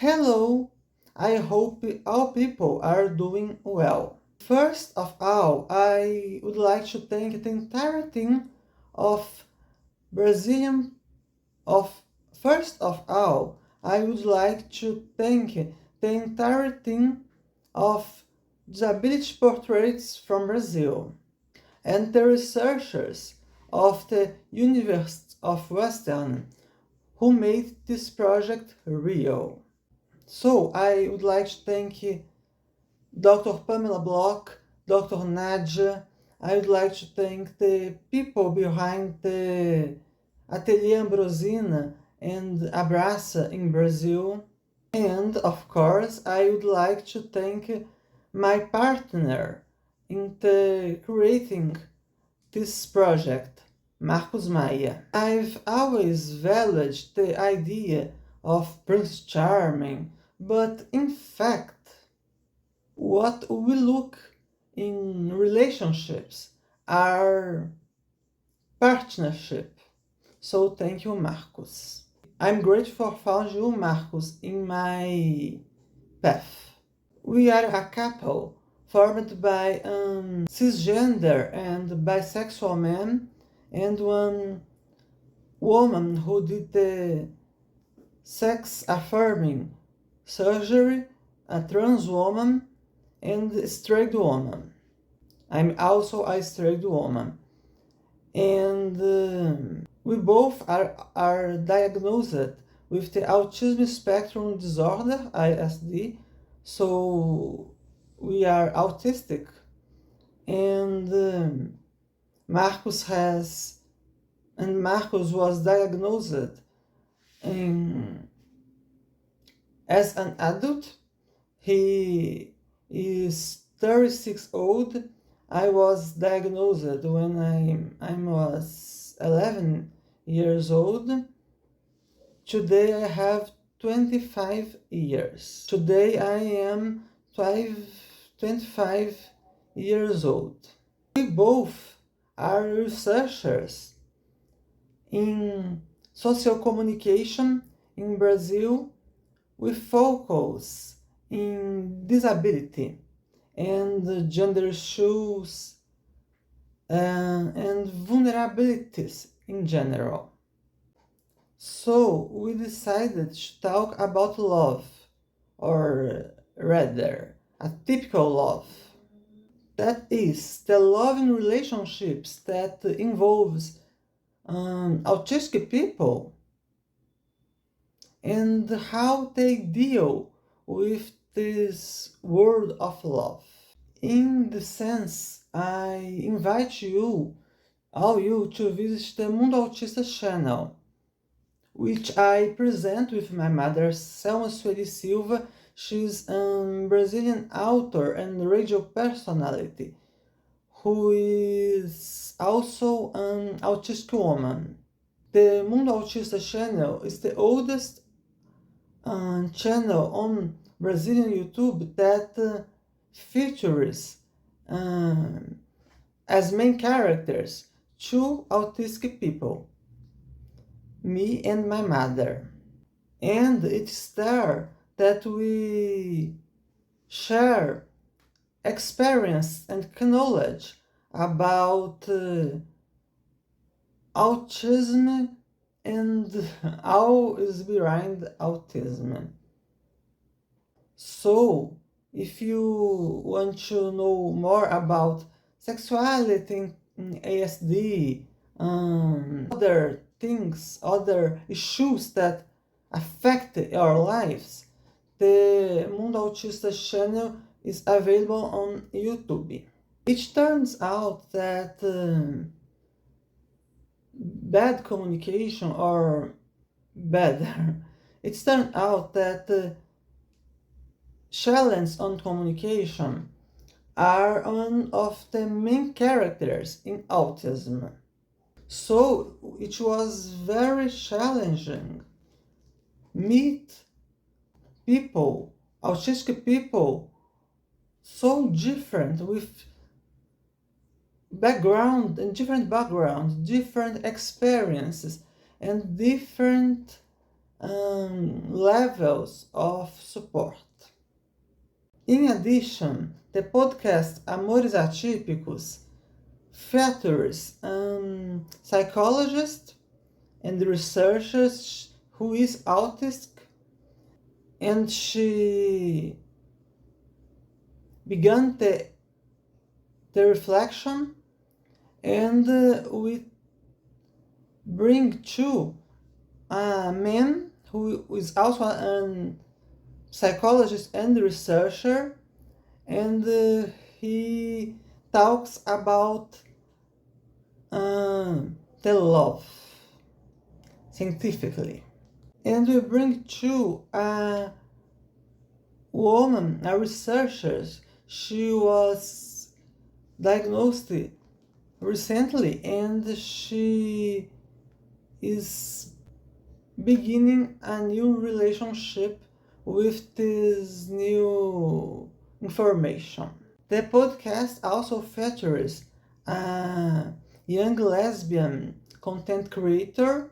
Hello, I hope all people are doing well. First of all, I would like to thank the entire team of Brazilian of First of all, I would like to thank the entire team of Disability Portraits from Brazil and the researchers of the University of Western who made this project real. So I would like to thank Dr. Pamela Bloch, Dr. Nadia. I would like to thank the people behind the Atelier Ambrosina and Abraça in Brazil. And of course, I would like to thank my partner in the creating this project, Marcos Maia. I've always valued the idea of Prince Charming, but in fact, what we look in relationships are partnership. So thank you, Marcos. I'm grateful for you, Marcos, in my path. We are a couple formed by cisgender and bisexual man and one woman who did the sex-affirming surgery, a trans woman, and a straight woman. I'm also a straight woman. And we both are diagnosed with the autism spectrum disorder, ISD, so we are autistic. And Marcos was diagnosed as an adult. He is 36 old. I was diagnosed when I was 11 years old. Today I have 25 years. Today I am 25 years old. We both are researchers in social communication in Brazil with focus in disability and gender issues and vulnerabilities in general. So we decided to talk about love, or rather, a typical love. That is, the love in relationships that involves autistic people and how they deal with this world of love. In the sense, I invite all you to visit the Mundo Autista channel, which I present with my mother, Selma Sueli Silva. She's a Brazilian author and radio personality who is also an autistic woman. The Mundo Autista channel is the oldest channel on Brazilian YouTube that features as main characters two autistic people, me and my mother. And it's there that we share experience and knowledge about autism and how is behind autism. So, if you want to know more about sexuality in ASD, other things, other issues that affect our lives, the Mundo Autista channel is available on YouTube. It turns out that bad communication, or better, it turns out that challenge on communication are one of the main characters in autism. So it was very challenging meet people, autistic people, so different with different backgrounds, different experiences, and different levels of support. In addition, the podcast Amores Atípicos features psychologist and researchers who is autistic, and she began the reflection, and we bring two men who is also a psychologist and researcher, and he talks about the love scientifically. And we bring two woman, a researcher. She was diagnosed recently, and she is beginning a new relationship with this new information. The podcast also features a young lesbian content creator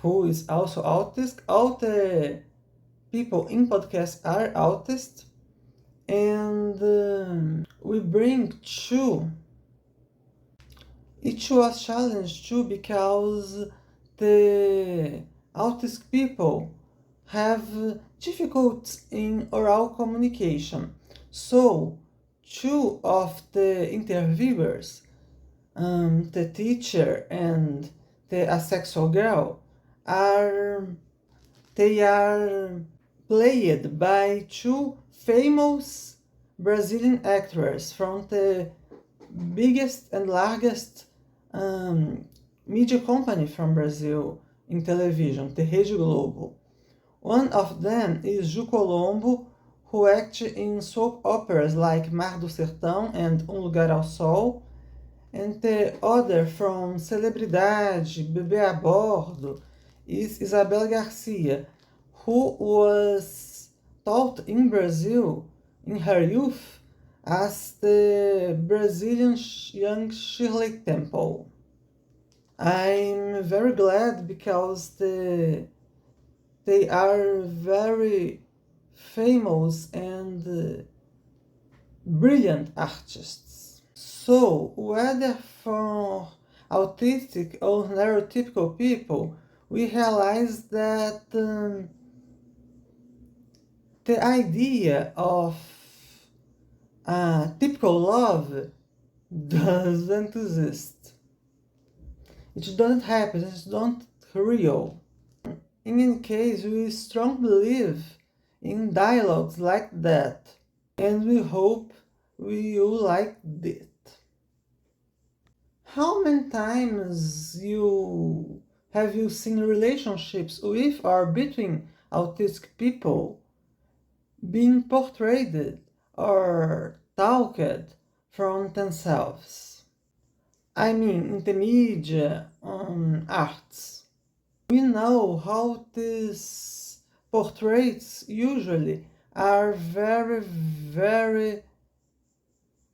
who is also autistic. All the people in podcast are autists, and we bring two. It was challenged too because the autistic people have difficulties in oral communication. So, two of the interviewers, the teacher and the asexual girl, they are played by two famous Brazilian actors from the biggest and largest media company from Brazil in television, the Rede Globo. One of them is Ju Colombo, who acted in soap operas like Mar do Sertão and Lugar ao Sol, and the other from Celebridade, Bebê a Bordo, is Isabel Garcia, who was taught in Brazil in her youth as the Brazilian young Shirley Temple. I'm very glad because they are very famous and brilliant artists. So, whether for autistic or neurotypical people, we realize that the idea of typical love doesn't exist. It doesn't happen, it's not real. In any case, we strongly believe in dialogues like that, and we hope you liked it. How many times have you seen relationships with or between autistic people being portrayed or talked from themselves? I mean, in the media, on arts. We know how these portraits usually are very, very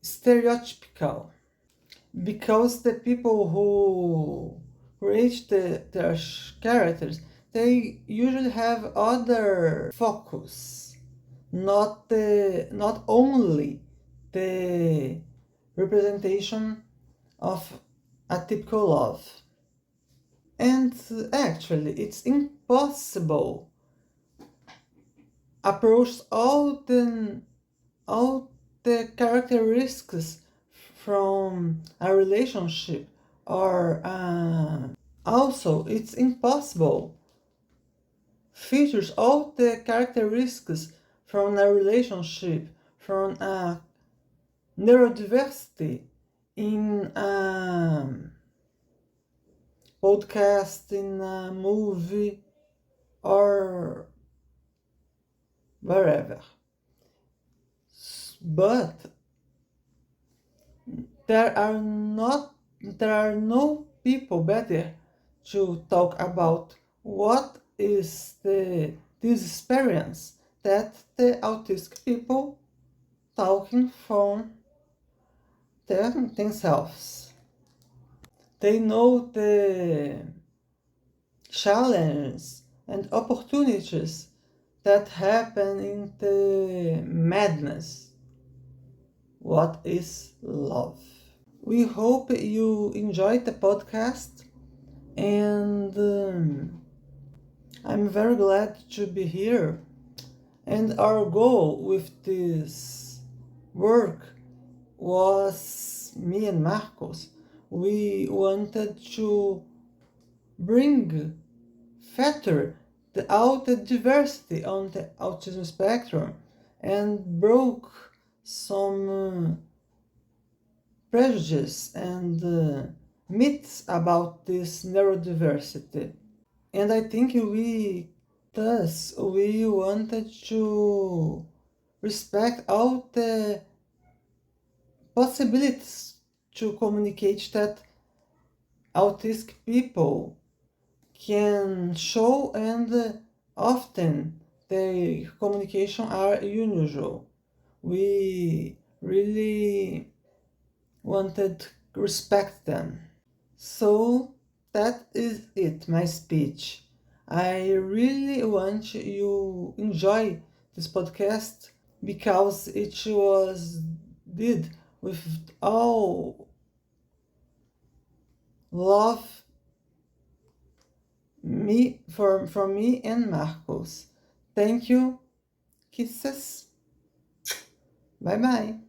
stereotypical, because the people who create their characters, they usually have other focus, not only the representation of a typical love. And actually, it's impossible approach all the characteristics from a relationship, or also it's impossible features all the characteristics from a relationship, from a neurodiversity in a podcast, in a movie, or wherever. But there are no people better to talk about what is this experience that the autistic people talking from themselves. They know the challenge and opportunities that happen in the madness. What is love? We hope you enjoyed the podcast, and I'm very glad to be here. And our goal with this work was me and Marcos. We wanted to bring factor out the diversity on the autism spectrum and broke some prejudice and myths about this neurodiversity. And I think we wanted to respect all the possibilities to communicate that autistic people can show, and often their communication are unusual. We really wanted to respect them. So that is it, my speech. I really want you enjoy this podcast because it was did with all love me from me and Marcos. Thank you. Kisses. Bye bye.